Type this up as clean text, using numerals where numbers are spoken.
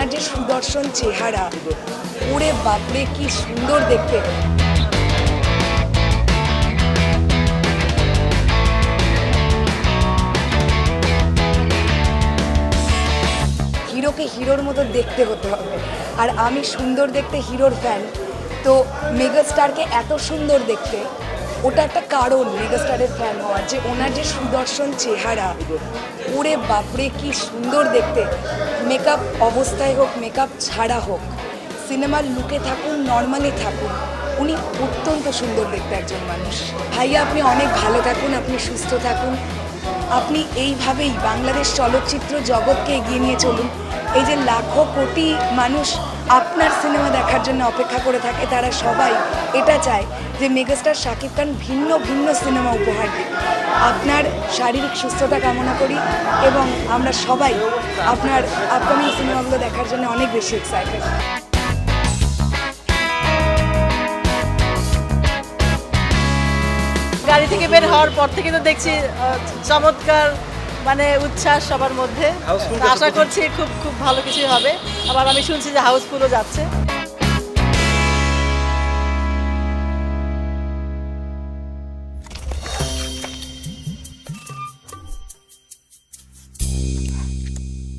ওনার যে সুদর্শন চেহারা, ওরে বাপরে কি সুন্দর দেখতে। হিরোকে হিরোর মতো দেখতে হতে হবে, আর আমি সুন্দর দেখতে হিরোর ফ্যান। তো মেগাস্টারকে এত সুন্দর দেখতে, ওটা একটা কারণ মেগাস্টারের ফ্যান হওয়ার, যে ওনার যে সুদর্শন চেহারা, ওরে বাপরে কি সুন্দর দেখতে। মেকআপ অবস্থায় হোক, মেকআপ ছাড়া হোক, সিনেমার লুকে থাকুন, নর্মালি থাকুন, উনি অত্যন্ত সুন্দর দেখতে একজন মানুষ। ভাইয়া, আপনি অনেক ভালো থাকুন, আপনি সুস্থ থাকুন, আপনি এইভাবেই বাংলাদেশ চলচ্চিত্র জগৎকে এগিয়ে নিয়ে চলুন। এই যে লাখো কোটি মানুষ আপনার সিনেমা দেখার জন্য অপেক্ষা করে থাকে, তারা সবাই এটা চায় যে মেগাস্টার শাকিব খান ভিন্ন ভিন্ন সিনেমা উপহার দিন। আপনার শারীরিক সুস্থতা কামনা করি এবং আমরা সবাই আপনার আপকামিং সিনেমাগুলো দেখার জন্য অনেক বেশি এক্সাইটেড। গাড়ি থেকে বের হওয়ার পর থেকে তো দেখছি চমৎকার মানে উচ্ছ্বাস সবার মধ্যে। আশা করছি খুব খুব ভালো কিছু হবে। আবার আমি শুনছি যে হাউসফুলও যাচ্ছে।